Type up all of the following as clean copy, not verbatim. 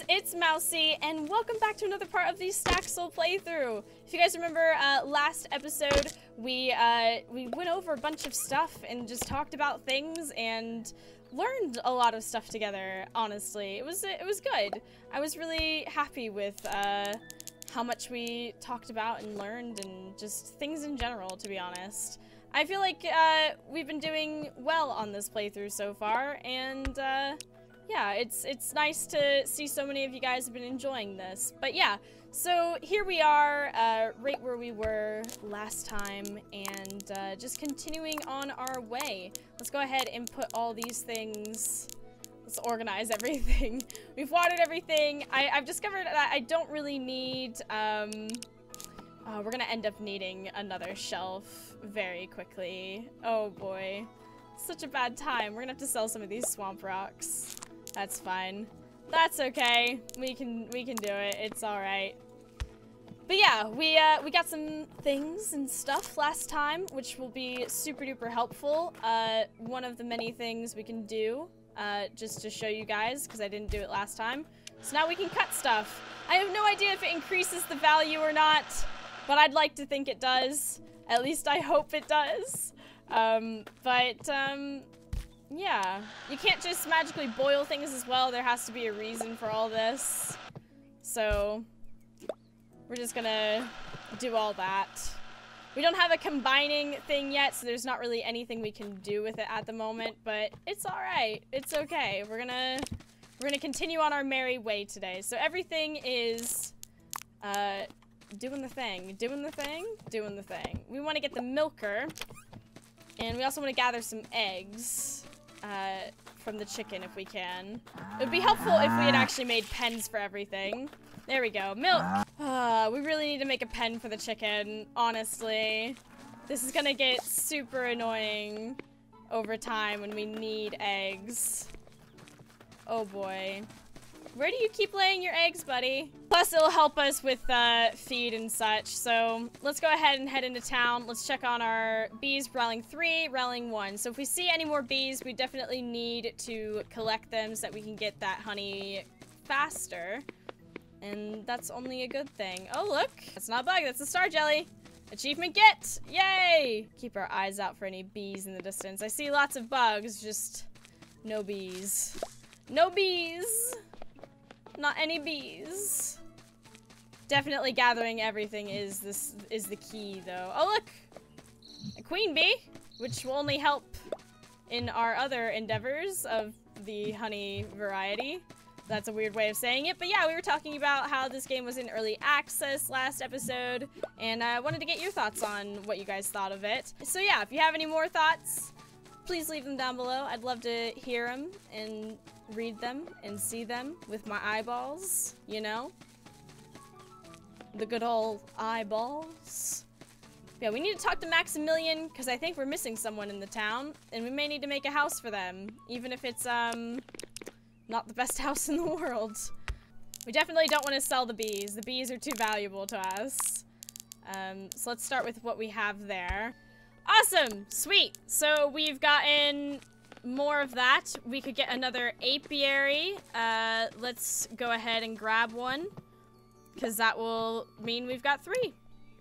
it's Mousie, and welcome back to another part of the Staxel playthrough. If you guys remember, last episode, we went over a bunch of stuff and just talked about things and learned a lot of stuff together, honestly. It was good. I was really happy with, how much we talked about and learned and just things in general, to be honest. I feel like, we've been doing well on this playthrough so far, and, yeah, it's nice to see so many of you guys have been enjoying this. But yeah, so here we are, right where we were last time, and just continuing on our way. Let's go ahead and put all these things, let's organize everything. We've watered everything. I've discovered that I don't really need, we're gonna end up needing another shelf very quickly. Oh boy, such a bad time. We're gonna have to sell some of these swamp rocks. That's fine. That's okay. We can do it. It's all right. But yeah, we got some things and stuff last time, which will be super duper helpful. One of the many things we can do, just to show you guys, because I didn't do it last time. So now we can cut stuff. I have no idea if it increases the value or not, but I'd like to think it does. At least I hope it does. Yeah, you can't just magically boil things as well. There has to be a reason for all this. So, we're just gonna do all that. We don't have a combining thing yet, so there's not really anything we can do with it at the moment, but it's alright. It's okay. We're gonna continue on our merry way today. So everything is, doing the thing. We want to get the milker, and we also want to gather some eggs. From the chicken if we can. It would be helpful if we had actually made pens for everything. There we go. Milk! We really need to make a pen for the chicken, honestly. This is gonna get super annoying over time when we need eggs. Oh boy. Where do you keep laying your eggs, buddy? Plus, it'll help us with feed and such. So let's go ahead and head into town. Let's check on our bees. Rallying 3, rallying 1. So if we see any more bees, we definitely need to collect them so that we can get that honey faster. And that's only a good thing. Oh, look. That's not a bug. That's a star jelly. Achievement get! Yay! Keep our eyes out for any bees in the distance. I see lots of bugs, just no bees. No bees! Not any bees. Definitely gathering everything is the key, though. Oh, look! A queen bee, which will only help in our other endeavors of the honey variety. That's a weird way of saying it, but yeah, we were talking about how this game was in early access last episode, and I wanted to get your thoughts on what you guys thought of it. So yeah, if you have any more thoughts, please leave them down below. I'd love to hear them and read them and see them with my eyeballs, you know? The good old eyeballs. Yeah, we need to talk to Maximilian, because I think we're missing someone in the town, and we may need to make a house for them, even if it's, not the best house in the world. We definitely don't want to sell the bees. The bees are too valuable to us. So let's start with what we have there. Awesome! Sweet! So we've gotten more of that. We could get another apiary. Let's go ahead and grab one, because that will mean we've got 3.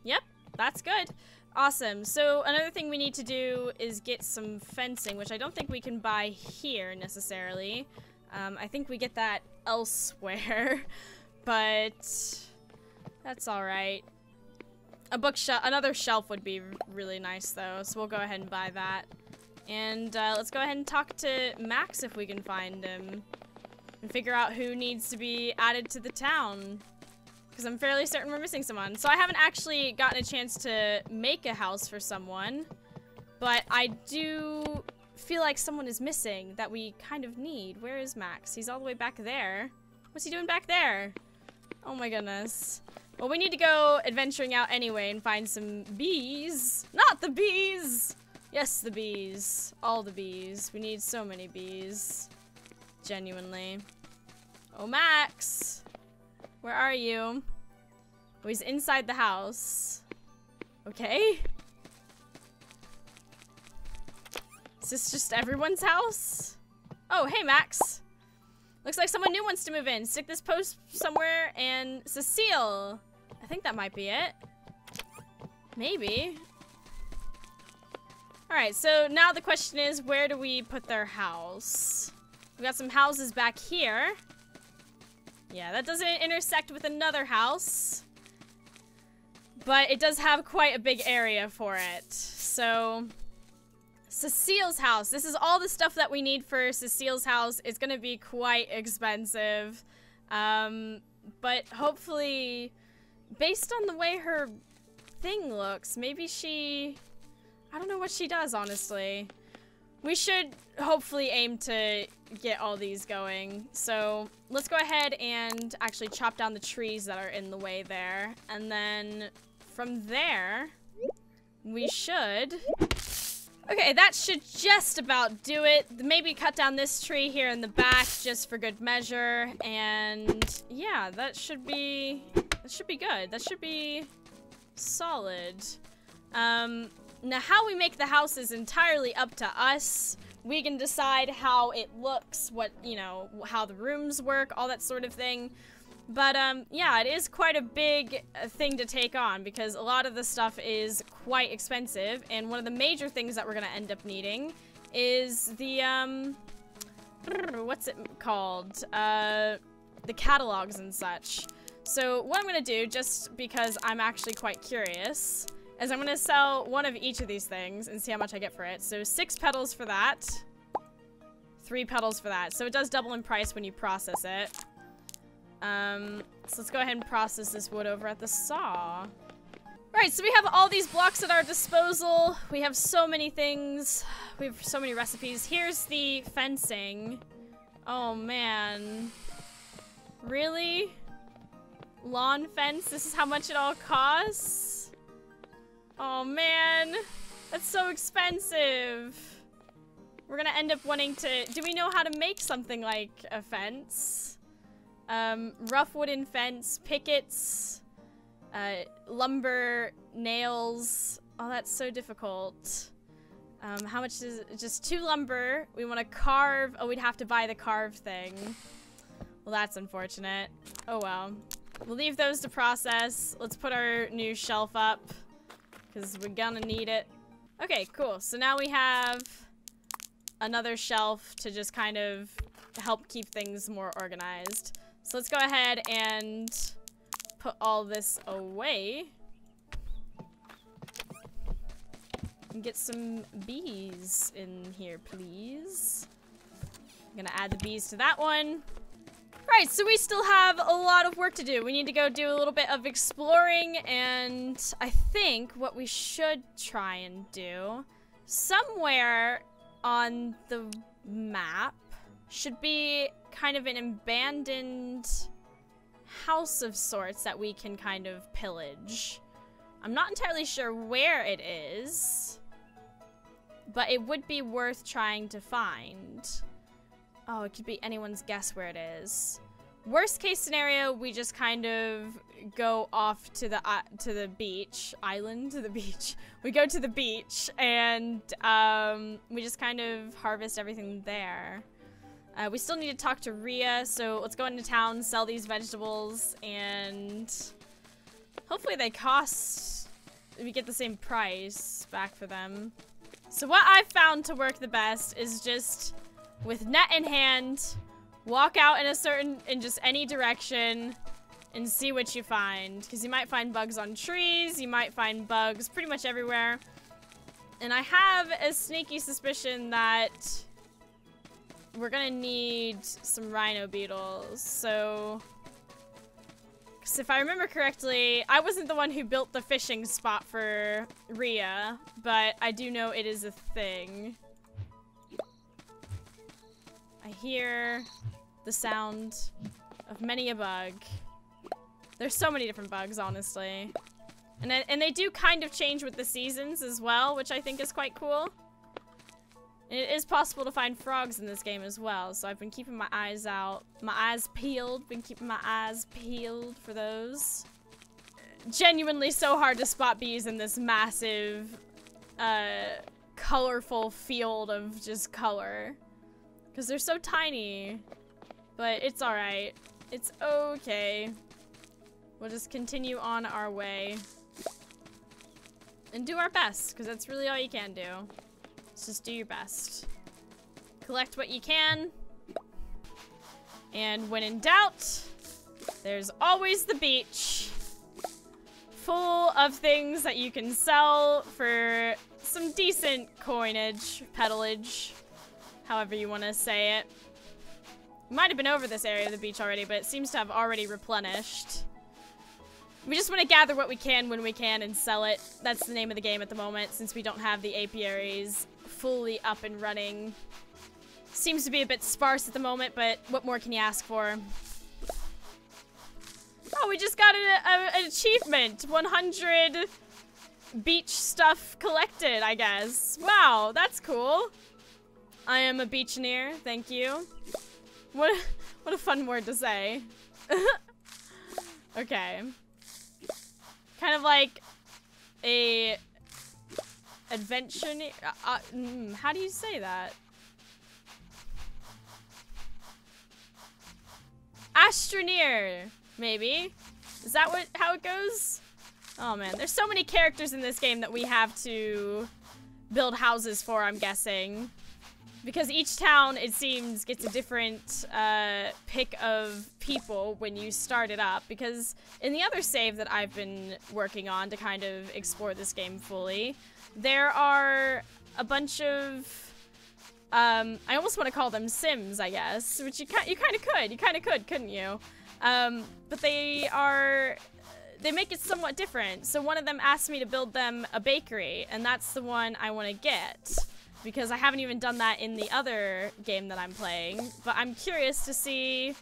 Yep, that's good. Awesome. So another thing we need to do is get some fencing, which I don't think we can buy here necessarily. I think we get that elsewhere, but that's all right. A bookshelf, another shelf would be really nice though, so we'll go ahead and buy that. And let's go ahead and talk to Max if we can find him, and figure out who needs to be added to the town, because I'm fairly certain we're missing someone. So I haven't actually gotten a chance to make a house for someone, but I do feel like someone is missing that we kind of need. Where is Max? He's all the way back there. What's he doing back there? Oh my goodness. Well, we need to go adventuring out anyway and find some bees. Not the bees! Yes, the bees. All the bees. We need so many bees. Genuinely. Oh, Max! Where are you? Oh, he's inside the house. Okay. Is this just everyone's house? Oh, hey, Max. Looks like someone new wants to move in. Stick this post somewhere and Cecile. I think that might be it. Maybe. Alright, so now the question is, where do we put their house? We got some houses back here. Yeah, that doesn't intersect with another house. But it does have quite a big area for it. So, Cecile's house. This is all the stuff that we need for Cecile's house. It's gonna be quite expensive. But hopefully, based on the way her thing looks, maybe she... I don't know what she does, honestly. We should hopefully aim to get all these going. So let's go ahead and actually chop down the trees that are in the way there. And then from there, we should... Okay, that should just about do it. Maybe cut down this tree here in the back just for good measure. And yeah, that should be good. That should be solid. Now, how we make the house is entirely up to us. We can decide how it looks, what, you know, how the rooms work, all that sort of thing. But, yeah, it is quite a big thing to take on because a lot of the stuff is quite expensive. And one of the major things that we're going to end up needing is the, what's it called? The catalogs and such. So what I'm going to do, just because I'm actually quite curious, is I'm gonna sell one of each of these things and see how much I get for it. So 6 petals for that. 3 petals for that. So it does double in price when you process it. So let's go ahead and process this wood over at the saw. Alright, so we have all these blocks at our disposal. We have so many things. We have so many recipes. Here's the fencing. Oh man. Really? Lawn fence? This is how much it all costs? Oh man, that's so expensive. We're gonna end up wanting to, do we know how to make something like a fence? Rough wooden fence, pickets, lumber, nails. Oh, that's so difficult. How much is it? Just 2 lumber. We wanna carve, oh, we'd have to buy the carve thing. Well, that's unfortunate. Oh well. We'll leave those to process. Let's put our new shelf up, because we're gonna need it. Okay, cool. So now we have another shelf to just kind of help keep things more organized. So let's go ahead and put all this away. And get some bees in here, please. I'm gonna add the bees to that one. Right, so we still have a lot of work to do. We need to go do a little bit of exploring, and I think what we should try and do, somewhere on the map, should be kind of an abandoned house of sorts that we can kind of pillage. I'm not entirely sure where it is, but it would be worth trying to find. Oh, it could be anyone's guess where it is. Worst case scenario, we just kind of go off to the beach, island to the beach. We go to the beach and we just kind of harvest everything there. We still need to talk to Rhea, so let's go into town, sell these vegetables, and hopefully they cost, we get the same price back for them. So what I've found to work the best is just, with net in hand, walk out in just any direction and see what you find. Because you might find bugs on trees, you might find bugs pretty much everywhere. And I have a sneaky suspicion that we're gonna need some rhino beetles. So, because if I remember correctly, I wasn't the one who built the fishing spot for Rhea, but I do know it is a thing. I hear the sound of many a bug. There's so many different bugs, honestly. And they do kind of change with the seasons as well, which I think is quite cool. And it is possible to find frogs in this game as well, so I've been keeping my eyes out. My eyes peeled, for those. Genuinely so hard to spot bees in this massive, colorful field of just color. Because they're so tiny. But it's alright. It's okay. We'll just continue on our way. And do our best, because that's really all you can do. Just do your best. Collect what you can. And when in doubt, there's always the beach. Full of things that you can sell for some decent coinage, peddlage, however you want to say it. Might have been over this area of the beach already, but it seems to have already replenished. We just want to gather what we can when we can and sell it. That's the name of the game at the moment, since we don't have the apiaries fully up and running. Seems to be a bit sparse at the moment, but what more can you ask for? Oh, we just got an achievement. 100 beach stuff collected, I guess. Wow, that's cool. I am a beachneer, thank you. What a fun word to say. Okay. Kind of like a adventure. How do you say that? Astroneer, maybe. Is that how it goes? Oh man, there's so many characters in this game that we have to build houses for, I'm guessing. Because each town, it seems, gets a different pick of people when you start it up. Because in the other save that I've been working on to kind of explore this game fully, there are a bunch of... I almost want to call them Sims, I guess. Which you kind of could. You kind of could, couldn't you? But they make it somewhat different. So one of them asked me to build them a bakery. And that's the one I want to get. Because I haven't even done that in the other game that I'm playing. But I'm curious to see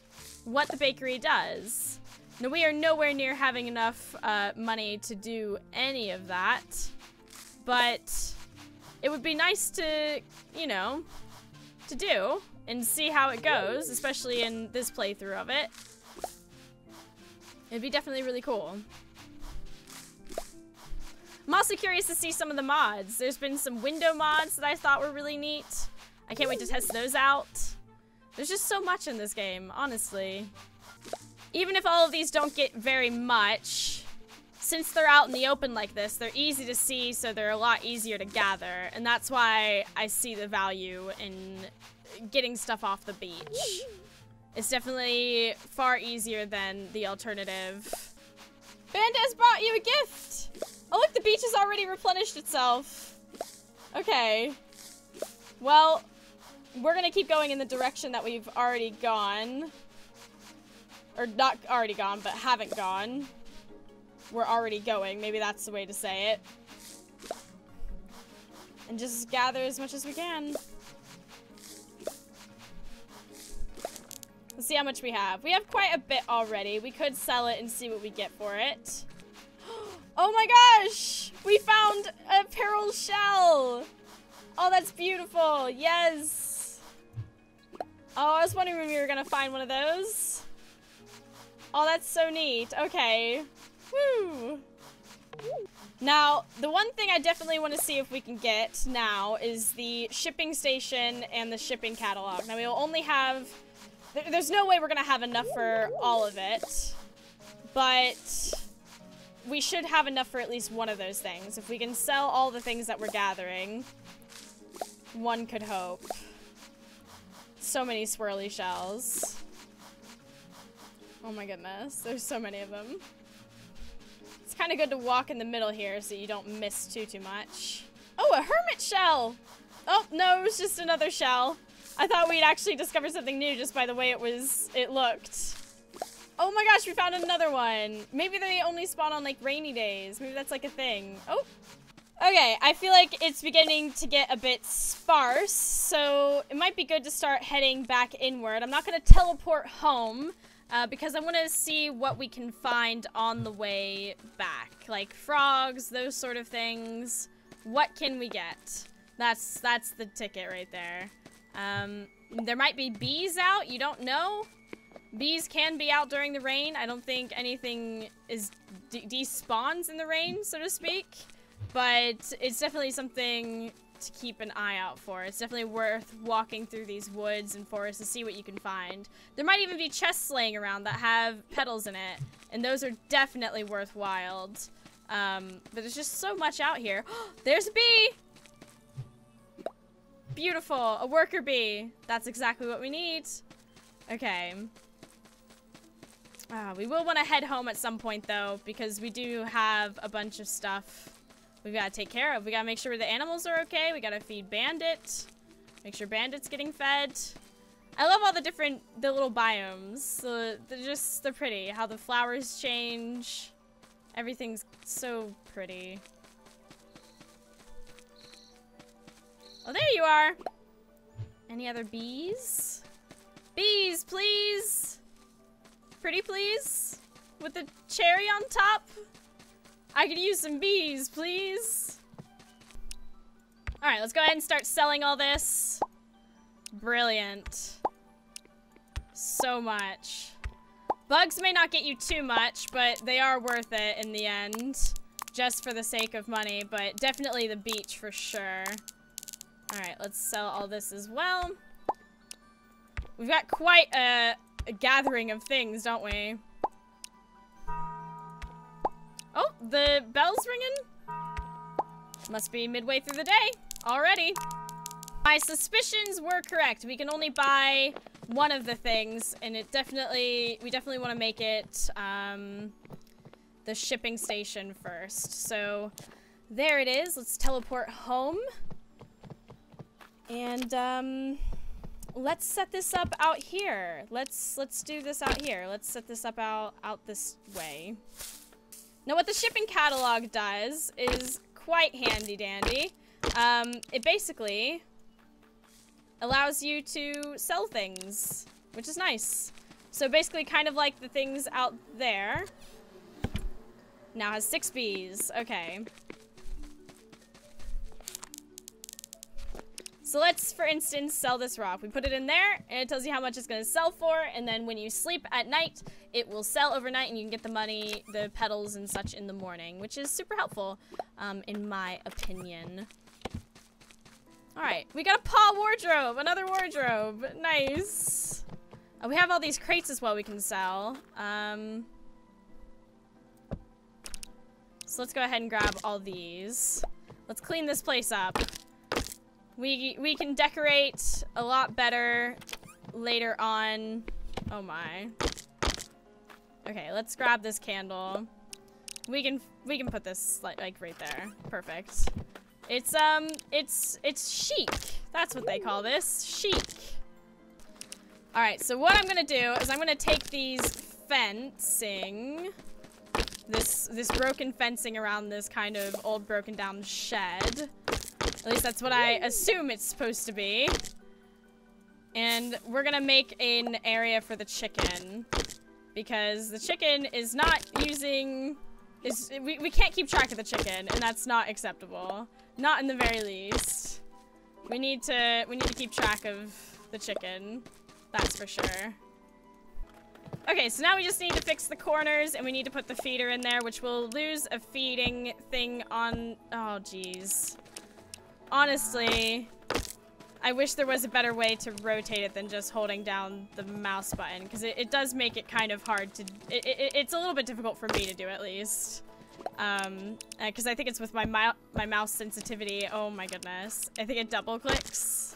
what the bakery does. Now, we are nowhere near having enough money to do any of that. But it would be nice to, you know, to do and see how it goes, especially in this playthrough of it. It'd be definitely really cool. I'm also curious to see some of the mods. There's been some window mods that I thought were really neat. I can't wait to test those out. There's just so much in this game, honestly. Even if all of these don't get very much, since they're out in the open like this, they're easy to see, so they're a lot easier to gather. And that's why I see the value in getting stuff off the beach. It's definitely far easier than the alternative. Bandez brought you a gift! Oh look, the beach has already replenished itself. Okay. Well, we're gonna keep going in the direction that we've already gone. Or not already gone, but haven't gone. We're already going, maybe that's the way to say it. And just gather as much as we can. Let's see how much we have. We have quite a bit already. We could sell it and see what we get for it. Oh my gosh! We found a pearl shell! Oh, that's beautiful. Yes! Oh, I was wondering when we were gonna find one of those. Oh, that's so neat. Okay. Woo! Now, the one thing I definitely want to see if we can get now is the shipping station and the shipping catalog. Now, we will only have... There's no way we're gonna have enough for all of it. But... we should have enough for at least one of those things. If we can sell all the things that we're gathering, one could hope. So many swirly shells. Oh my goodness, there's so many of them. It's kind of good to walk in the middle here so you don't miss too much. Oh, a hermit shell! Oh, no, it was just another shell. I thought we'd actually discovered something new just by the way it looked. Oh my gosh, we found another one. Maybe they only spawn on like rainy days. Maybe that's like a thing. Oh. Okay, I feel like it's beginning to get a bit sparse, so it might be good to start heading back inward. I'm not going to teleport home because I want to see what we can find on the way back. Like frogs, those sort of things. What can we get? That's the ticket right there. There might be bees out, you don't know. Bees can be out during the rain. I don't think anything is despawns in the rain, so to speak. But it's definitely something to keep an eye out for. It's definitely worth walking through these woods and forests to see what you can find. There might even be chests laying around that have petals in it, and those are definitely worthwhile. But there's just so much out here. There's a bee! Beautiful, a worker bee. That's exactly what we need. Okay. We will want to head home at some point, though, because we do have a bunch of stuff we've got to take care of. We got to make sure the animals are okay. We got to feed Bandit. Make sure Bandit's getting fed. I love all the little biomes. They're pretty. How the flowers change. Everything's so pretty. Oh, there you are. Any other bees? Bees, please. Pretty please? With the cherry on top? I could use some bees, please. Alright, let's go ahead and start selling all this. Brilliant. So much. Bugs may not get you too much, but they are worth it in the end. Just for the sake of money, but definitely the beach for sure. Alright, let's sell all this as well. We've got quite a gathering of things, don't we? Oh, the bell's ringing? Must be midway through the day already. My suspicions were correct. We can only buy one of the things, and we definitely want to make it the shipping station first. So there it is. Let's teleport home. And let's set this up out here. Let's do this out here. Let's set this up out this way. Now what the shipping catalog does is quite handy dandy. It basically allows you to sell things, which is nice. So basically kind of like the things out there. Now has 6 bees. Okay. So let's, for instance, sell this rock. We put it in there, and it tells you how much it's going to sell for, and then when you sleep at night, it will sell overnight, and you can get the money, the petals and such in the morning, which is super helpful, in my opinion. Alright, we got a paw wardrobe, another wardrobe. Nice. We have all these crates as well we can sell. So let's go ahead and grab all these. Let's clean this place up. We can decorate a lot better later on. Oh my. Okay, let's grab this candle. We can put this like right there. Perfect. It's chic. That's what they call this. Chic. All right, so what I'm going to do is I'm going to take these fencing, this broken fencing around this kind of old broken down shed. At least that's what I assume it's supposed to be. And we're gonna make an area for the chicken. Because the chicken is not using... we can't keep track of the chicken, and that's not acceptable. Not in the very least. We need to keep track of the chicken. That's for sure. Okay, so now we just need to fix the corners, and we need to put the feeder in there, which will lose a feeding thing on... Oh, jeez. Honestly, I wish there was a better way to rotate it than just holding down the mouse button, because it does make it kind of hard to... It's a little bit difficult for me to do, at least. Because I think it's with my mouse sensitivity. Oh my goodness. I think it double clicks.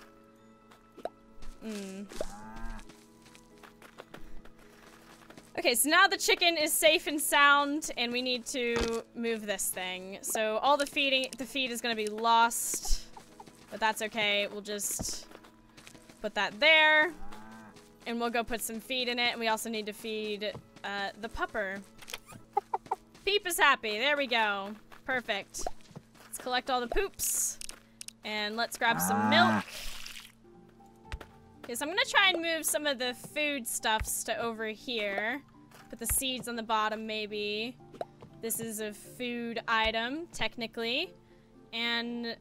Okay, so now the chicken is safe and sound, and we need to move this thing. So all the feed is going to be lost, but that's okay. We'll just put that there, and we'll go put some feed in it, and we also need to feed the pupper. Peep is happy. There we go. Perfect. Let's collect all the poops, and let's grab some milk. Okay, so I'm gonna try and move some of the foodstuffs to over here. Put the seeds on the bottom, maybe. This is a food item, technically. And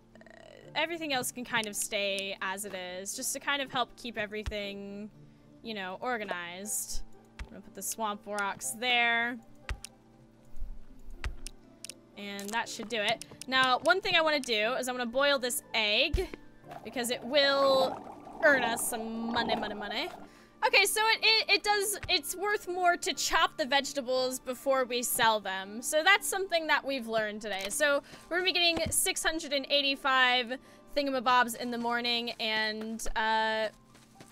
everything else can kind of stay as it is, just to kind of help keep everything, you know, organized. I'm gonna put the swamp rocks there. And that should do it. Now, one thing I want to do is I want to boil this egg because it will earn us some money. Okay, so it's worth more to chop the vegetables before we sell them. So that's something that we've learned today. So we're gonna be getting 685 thingamabobs in the morning, and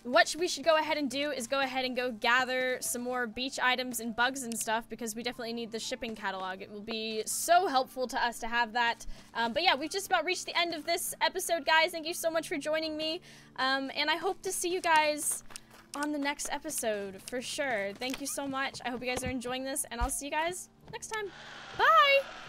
what we should go ahead and do is go ahead and go gather some more beach items and bugs and stuff, because we definitely need the shipping catalog. It will be so helpful to us to have that. But yeah, we've just about reached the end of this episode, guys. Thank you so much for joining me. And I hope to see you guys on the next episode for sure. Thank you so much. I hope you guys are enjoying this, and I'll see you guys next time. Bye!